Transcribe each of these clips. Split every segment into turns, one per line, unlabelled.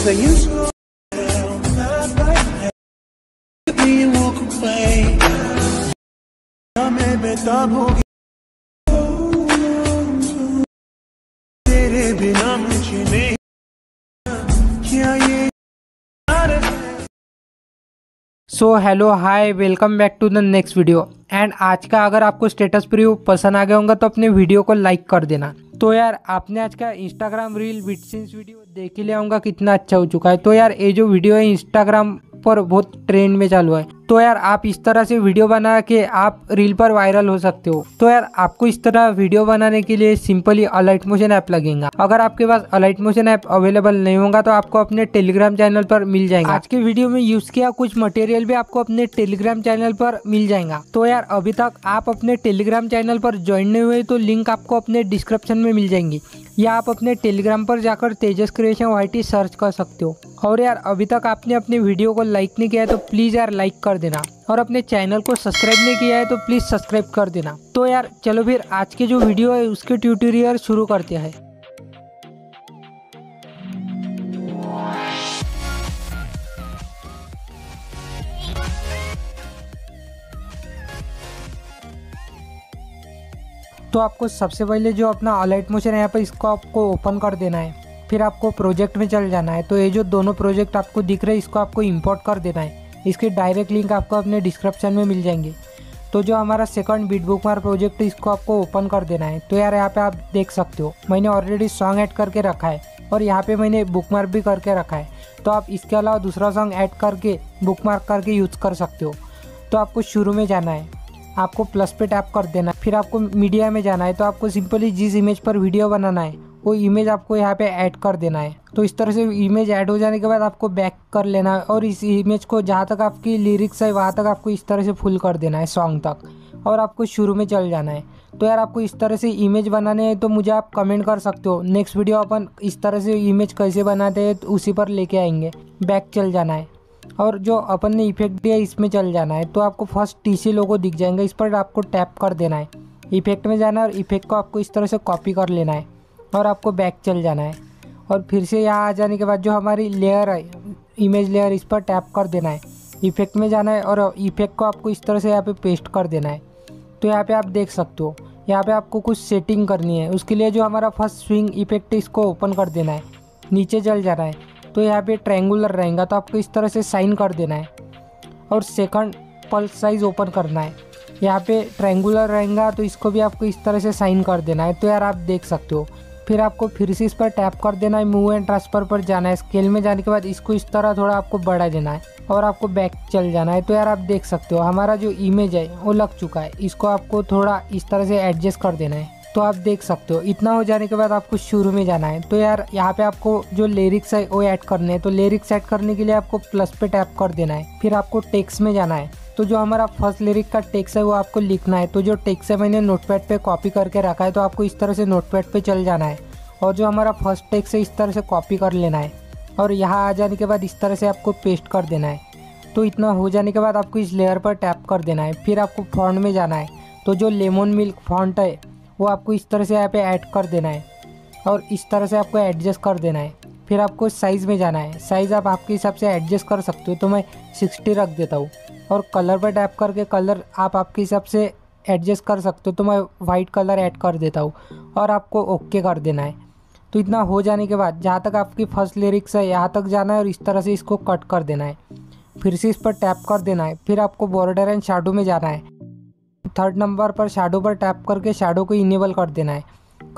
say you slow down, you walk away. मैं बेताब हो गया तेरे बिना मुझे नहीं क्या ये।
So hello hi welcome back to the next video. And आज का अगर आपको स्टेटस प्रीव्यू पसंद आ गया होगा तो अपने वीडियो को लाइक कर देना। तो यार आपने आज का इंस्टाग्राम रील विटसिंस वीडियो देख ही लिया होगा कितना अच्छा हो चुका है। तो यार ये जो वीडियो है इंस्टाग्राम पर बहुत ट्रेंड में चालू है। तो यार आप इस तरह से वीडियो बना के आप रील पर वायरल हो सकते हो। तो यार आपको इस तरह वीडियो बनाने के लिए सिंपली अलाइट मोशन ऐप लगेगा। अगर आपके पास अलाइट मोशन ऐप अवेलेबल नहीं होगा तो आपको अपने टेलीग्राम चैनल पर मिल जाएगा। आज के वीडियो में यूज किया कुछ मटेरियल भी आपको अपने टेलीग्राम चैनल पर मिल जाएगा। तो यार अभी तक आप अपने टेलीग्राम चैनल पर ज्वाइन नहीं हुए तो लिंक आपको अपने डिस्क्रिप्शन में मिल जाएंगी, या आप अपने टेलीग्राम पर जाकर तेजस क्रिएशन YT सर्च कर सकते हो। और यार अभी तक आपने अपने वीडियो को लाइक नहीं किया है तो प्लीज़ यार लाइक कर देना, और अपने चैनल को सब्सक्राइब नहीं किया है तो प्लीज़ सब्सक्राइब कर देना। तो यार चलो फिर आज के जो वीडियो है उसके ट्यूटोरियल शुरू करते हैं। तो आपको सबसे पहले जो अपना अलाइट मोशन ऐप है इसको आपको ओपन कर देना है। फिर आपको प्रोजेक्ट में चल जाना है। तो ये जो दोनों प्रोजेक्ट आपको दिख रहे हैं इसको आपको इंपोर्ट कर देना है। इसके डायरेक्ट लिंक आपको अपने डिस्क्रिप्शन में मिल जाएंगे। तो जो हमारा सेकंड बीट बुकमार्क प्रोजेक्ट है इसको आपको ओपन कर देना है। तो यार यहाँ पे आप देख सकते हो मैंने ऑलरेडी सॉन्ग ऐड करके रखा है और यहाँ पे मैंने बुकमार्क भी करके रखा है। तो आप इसके अलावा दूसरा सॉन्ग ऐड करके बुकमार्क करके यूज़ कर सकते हो। तो आपको शुरू में जाना है, आपको प्लस पे टैप कर देना है। फिर आपको मीडिया में जाना है। तो आपको सिंपली जिस इमेज पर वीडियो बनाना है वो इमेज आपको यहाँ पे ऐड कर देना है। तो इस तरह से इमेज ऐड हो जाने के बाद आपको बैक कर लेना है और इस इमेज को जहाँ तक आपकी लिरिक्स है वहाँ तक आपको इस तरह से फुल कर देना है सॉन्ग तक, और आपको शुरू में चल जाना है। तो यार आपको इस तरह से इमेज बनाने हैं तो मुझे आप कमेंट कर सकते हो। नेक्स्ट वीडियो अपन इस तरह से इमेज कैसे बनाते हैं तो उसी पर लेके आएंगे। बैक चल जाना है और जो अपन ने इफेक्ट दिया इसमें चल जाना है। तो आपको फर्स्ट TC लोगो दिख जाएंगे, इस पर आपको टैप कर देना है। इफेक्ट में जाना है और इफेक्ट को आपको इस तरह से कॉपी कर लेना है और आपको बैक चल जाना है। और फिर से यहाँ आ जाने के बाद जो हमारी लेयर है इमेज लेयर इस पर टैप कर देना है। इफेक्ट में जाना है और इफेक्ट को आपको इस तरह से यहाँ पे पेस्ट कर देना है। तो यहाँ पे आप देख सकते हो यहाँ पे आपको कुछ सेटिंग करनी है। उसके लिए जो हमारा फर्स्ट स्विंग इफेक्ट है इसको ओपन कर देना है, नीचे चल जाना है। तो यहाँ पे ट्रायंगुलर रहेगा तो आपको इस तरह से साइन कर देना है और सेकंड पल्स साइज ओपन करना है। यहाँ पे ट्रायंगुलर रहेगा तो इसको भी आपको इस तरह से साइन कर देना है। तो यार आप देख सकते हो। फिर आपको फिर से इस पर टैप कर देना है, मूव एंड ट्रांसफर पर जाना है। स्केल में जाने के बाद इसको इस तरह थोड़ा आपको बढ़ा देना है और आपको बैक चल जाना है। तो यार आप देख सकते हो हमारा जो इमेज है वो लग चुका है। इसको आपको थोड़ा इस तरह से एडजस्ट कर देना है। तो आप देख सकते हो इतना हो जाने के बाद आपको शुरू में जाना है। तो यार यहाँ पे आपको जो लिरिक्स है वो ऐड करने हैं। तो लिरिक्स ऐड करने के लिए आपको प्लस पे टैप कर देना है। फिर आपको टेक्स्ट में जाना है। तो जो हमारा फर्स्ट लिरिक का टेक्स्ट है वो आपको लिखना है। तो जो टेक्स्ट है मैंने नोटपैड पे कॉपी करके रखा है तो आपको इस तरह से नोटपैड पे चल जाना है और जो हमारा फर्स्ट टेक्स्ट है इस तरह से कॉपी कर लेना है और यहाँ आ जाने के बाद इस तरह से आपको पेस्ट कर देना है। तो इतना हो जाने के बाद आपको इस लेयर पर टैप कर देना है। फिर आपको फॉन्ट में जाना है। तो जो लेमन मिल्क फॉन्ट है वो आपको इस तरह से यहाँ पे ऐड कर देना है और इस तरह से आपको एडजस्ट कर देना है। फिर आपको साइज़ में जाना है। साइज़ आप आपके हिसाब से एडजस्ट कर सकते हो। तो मैं 60 रख देता हूँ और कलर पर टैप करके कलर आप आपके हिसाब से एडजस्ट कर सकते हो। तो मैं वाइट कलर ऐड कर देता हूँ और आपको ओके कर देना है। तो इतना हो जाने के बाद जहाँ तक आपकी फर्स्ट लिरिक्स है यहाँ तक जाना है और इस तरह से इसको कट कर देना है। फिर से इस पर टैप कर देना है। फिर आपको बॉर्डर एंड शैडो में जाना है। थर्ड नंबर पर शैडो पर टैप करके शैडो को इनेबल कर देना है।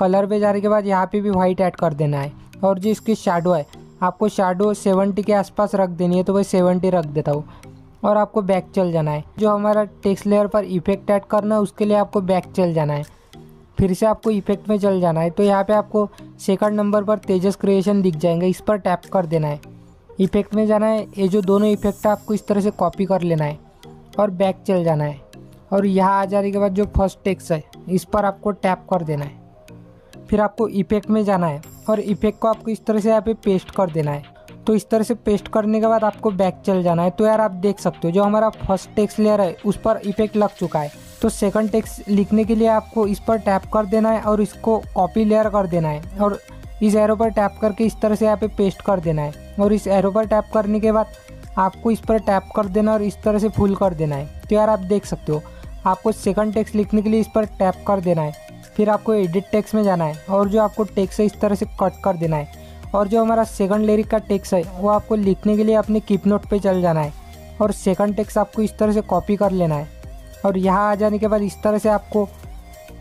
कलर पे जाने के बाद यहाँ पे भी वाइट ऐड कर देना है और जो इसकी शैडो है आपको शैडो 70 के आसपास रख देनी है। तो मैं 70 रख देता हूँ और आपको बैक चल जाना है। जो हमारा टेक्स्ट लेयर पर इफेक्ट ऐड करना है उसके लिए आपको बैक चल जाना है। फिर से आपको इफेक्ट में चल जाना है। तो यहाँ पे आपको सेकंड नंबर पर तेजस क्रिएशन दिख जाएंगे, इस पर टैप कर देना है। इफेक्ट में जाना है। ये जो दोनों इफेक्ट है आपको इस तरह से कॉपी कर लेना है और बैक चल जाना है। और यहाँ आ जाने के बाद जो फर्स्ट टेक्स्ट है इस पर आपको टैप कर देना है। फिर आपको इफेक्ट में जाना है और इफेक्ट को आपको इस तरह से यहाँ पे पेस्ट कर देना है। तो इस तरह से पेस्ट करने के बाद आपको बैक चल जाना है। तो यार आप देख सकते हो जो हमारा फर्स्ट टेक्स्ट लेयर है उस पर इफेक्ट लग चुका है। तो सेकंड टेक्स्ट लिखने के लिए आपको इस पर टैप कर देना है और इसको कॉपी लेयर कर देना है और इस एरो पर टैप करके इस तरह से यहाँ पे पेस्ट कर देना है। और इस एरो पर टैप करने के बाद आपको इस पर टैप कर देना और इस तरह से फुल कर देना है। तो यार आप देख सकते हो, आपको सेकंड टेक्स्ट लिखने के लिए इस पर टैप कर देना है। फिर आपको एडिट टेक्स्ट में जाना है और जो आपको टेक्स्ट है इस तरह से कट कर देना है। और जो हमारा सेकंड लिरिक का टेक्स्ट है वो आपको लिखने के लिए अपने कीप नोट पे चल जाना है और सेकंड टेक्स्ट आपको इस तरह से कॉपी कर लेना है और यहाँ आ जाने के बाद इस तरह से आपको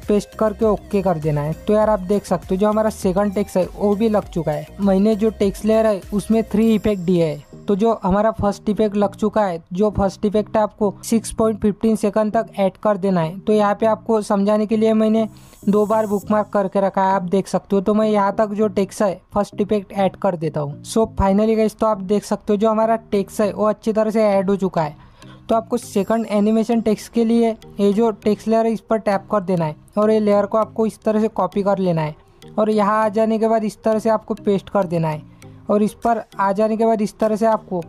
पेस्ट करके ओके कर देना है। तो यार आप देख सकते हो जो हमारा सेकंड टेक्स्ट है वो भी लग चुका है। मैंने जो टेक्स्ट लेयर है उसमें 3 इफेक्ट दिए है। तो जो हमारा फर्स्ट इफेक्ट लग चुका है, जो फर्स्ट इफेक्ट है आपको 6.15 सेकंड तक ऐड कर देना है। तो यहाँ पे आपको समझाने के लिए मैंने 2 बार बुकमार्क करके रखा है, आप देख सकते हो। तो मैं यहाँ तक जो टेक्स्ट है फर्स्ट इफेक्ट ऐड कर देता हूँ। सो फाइनली गाइस तो आप देख सकते हो जो हमारा टेक्स्ट है वो अच्छी तरह से ऐड हो चुका है। तो आपको सेकंड एनिमेशन टेक्स्ट के लिए ये जो टेक्स्ट लेयर है इस पर टैप कर देना है और ये लेयर को आपको इस तरह से कॉपी कर लेना है और यहाँ आ जाने के बाद इस तरह से आपको पेस्ट कर देना है और इस पर आ जाने के बाद इस तरह से आपको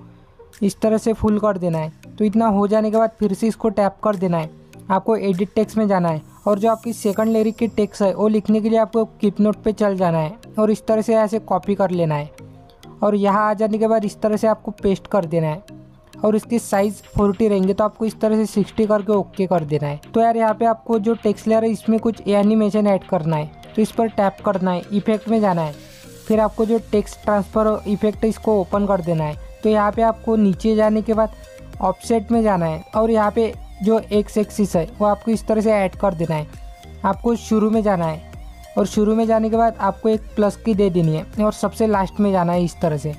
इस तरह से फुल कर देना है। तो इतना हो जाने के बाद फिर से इसको टैप कर देना है। आपको एडिट टेक्स्ट में जाना है और जो आपकी सेकंड लिरिक की टेक्स्ट है वो लिखने के लिए आपको कीप नोट पे चल जाना है और इस तरह से ऐसे कॉपी कर लेना है और यहाँ आ जाने के बाद इस तरह से आपको पेस्ट कर देना है और इसकी साइज़ 40 रहेंगे। तो आपको इस तरह से 60 करके ओके कर देना है। तो यार यहाँ पे आपको जो टेक्स्ट लेयर है इसमें कुछ एनिमेशन ऐड करना है। तो इस पर टैप करना है, इफेक्ट में जाना है, फिर आपको जो टेक्स्ट ट्रांसफर इफेक्ट है इसको ओपन कर देना है। तो यहाँ पे आपको नीचे जाने के बाद ऑफसेट में जाना है और यहाँ पे जो एक्स एक्सिस है वो आपको इस तरह से ऐड कर देना है। आपको शुरू में जाना है और शुरू में जाने के बाद आपको एक प्लस की दे देनी है और सबसे लास्ट में जाना है। इस तरह से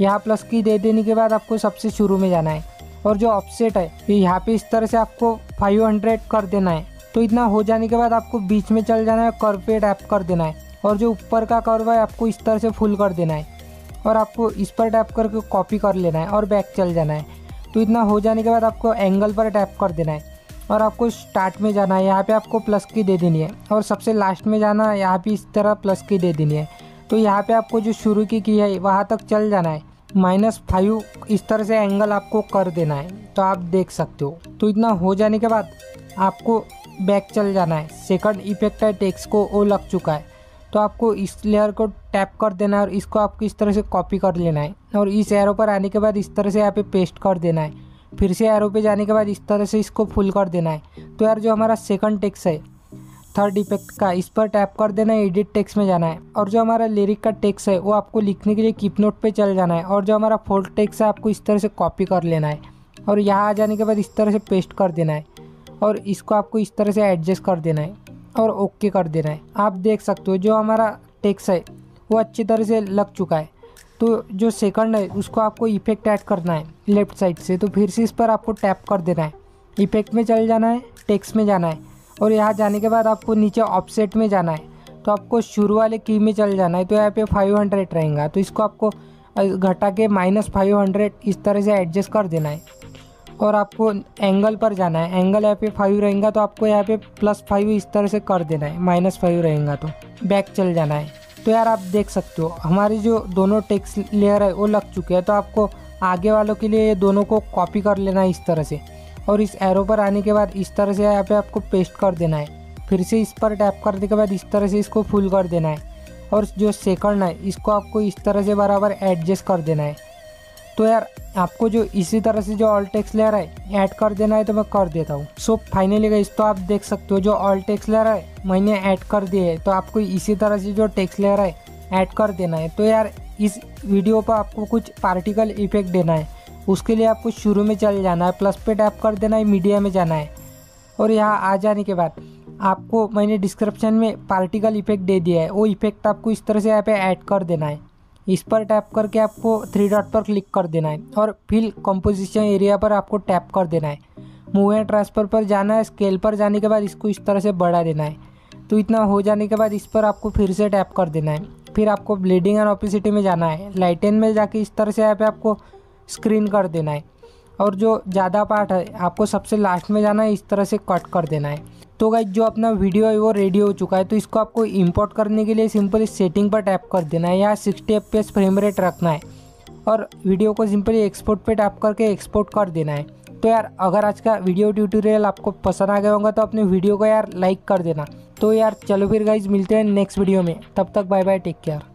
यहाँ प्लस की दे देने के बाद आपको सबसे शुरू में जाना है और जो ऑफसेट है यहाँ पे इस तरह से आपको 500 कर देना है। तो इतना हो जाने के बाद आपको बीच में चल जाना है, कर्व पे टैप कर देना है और जो ऊपर का कर्व है आपको इस तरह से फुल कर देना है और आपको इस पर टैप करके कॉपी कर लेना है और बैक चल जाना है। तो इतना हो जाने के बाद आपको एंगल पर टैप कर देना है और आपको स्टार्ट में जाना है। यहाँ पे आपको प्लस की दे देनी है और सबसे लास्ट में जाना है, यहाँ पे इस तरह प्लस की दे देनी है। तो यहाँ पे आपको जो शुरू की है वहाँ तक चल जाना है, -5 इस तरह से एंगल आपको कर देना है। तो आप देख सकते हो। तो इतना हो जाने के बाद आपको बैक चल जाना है। सेकंड इफेक्ट है टेक्स्ट को वो लग चुका है। तो आपको इस लेयर को टैप कर देना है और इसको आपको इस तरह से कॉपी कर लेना है और इस एरो पर आने के बाद इस तरह से यहाँ पे पेस्ट कर देना है। फिर से एरो पे जाने के बाद इस तरह से इसको फुल कर देना है। तो यार जो हमारा सेकंड टेक्स्ट है थर्ड इफेक्ट का, इस पर टैप कर देना है, एडिट टेक्स्ट में जाना है और जो हमारा लिरिक का टेक्स्ट है वो आपको लिखने के लिए कीप नोट पे चल जाना है और जो हमारा फोर्थ टेक्स्ट है आपको इस तरह से कॉपी कर लेना है और यहाँ आ जाने के बाद इस तरह से पेस्ट कर देना है और इसको आपको इस तरह से एडजस्ट कर देना है और ओके कर देना है। आप देख सकते हो जो हमारा टेक्स्ट है वो अच्छी तरह से लग चुका है। तो जो सेकंड है उसको आपको इफेक्ट ऐड करना है लेफ्ट साइड से। तो फिर से इस पर आपको टैप कर देना है, इफेक्ट में चल जाना है, टेक्स्ट में जाना है और यहाँ जाने के बाद आपको नीचे ऑफसेट में जाना है। तो आपको शुरू वाले की में चल जाना है। तो यहाँ पे 500 रहेगा तो इसको आपको घटा के -500 इस तरह से एडजस्ट कर देना है और आपको एंगल पर जाना है। एंगल यहाँ पे 5 रहेगा तो आपको यहाँ पे +5 इस तरह से कर देना है, -5 रहेगा तो बैक चल जाना है। तो यार आप देख सकते हो हमारी जो दोनों टेक्स्ट लेयर है वो लग चुके हैं। तो आपको आगे वालों के लिए ये दोनों को कॉपी कर लेना है इस तरह से और इस एरो पर आने के बाद इस तरह से यहाँ पे आपको पेस्ट कर देना है। फिर से इस पर टैप करने के बाद इस तरह से इसको फुल कर देना है और जो सेकंड है इसको आपको इस तरह से बराबर एडजस्ट कर देना है। तो यार आपको जो इसी तरह से जो ऑल टेक्स्ट लेयर है ऐड कर देना है तो मैं कर देता हूँ। सो फाइनली गाइस तो आप देख सकते हो जो ऑल टेक्स्ट लेयर है मैंने ऐड कर दिए है। तो आपको इसी तरह से जो टेक्स्ट लेयर है ऐड कर देना है। तो यार इस वीडियो पर आपको कुछ पार्टिकल इफेक्ट देना है, उसके लिए आपको शुरू में चल जाना है, प्लस पे टैप कर देना है, मीडिया में जाना है और यहाँ आ जाने के बाद आपको मैंने डिस्क्रिप्शन में पार्टिकल इफेक्ट दे दिया है, वो इफेक्ट आपको इस तरह से यहाँ पे ऐड कर देना है। इस पर टैप करके आपको 3 डॉट पर क्लिक कर देना है और फिल कंपोजिशन एरिया पर आपको टैप कर देना है। मूव एंड ट्रांसफर पर जाना है, स्केल पर जाने के बाद इसको इस तरह से बढ़ा देना है। तो इतना हो जाने के बाद इस पर आपको फिर से टैप कर देना है। फिर आपको ब्लीडिंग एंड ऑपेसिटी में जाना है, लाइटन में जाके इस तरह से यहाँ पे आपको स्क्रीन कर देना है और जो ज़्यादा पार्ट है आपको सबसे लास्ट में जाना है, इस तरह से कट कर देना है। तो गाइस जो अपना वीडियो है वो रेडी हो चुका है। तो इसको आपको इंपोर्ट करने के लिए सिंपली सेटिंग पर टैप कर देना है, यहाँ 60 FPS फ्रेम रेट रखना है और वीडियो को सिंपली एक्सपोर्ट पे टैप करके एक्सपोर्ट कर देना है। तो यार अगर आज का वीडियो ट्यूटोरियल आपको पसंद आ गया होगा तो अपने वीडियो को यार लाइक कर देना। तो यार चलो फिर गाइस मिलते हैं नेक्स्ट वीडियो में, तब तक बाय बाय, टेक केयर।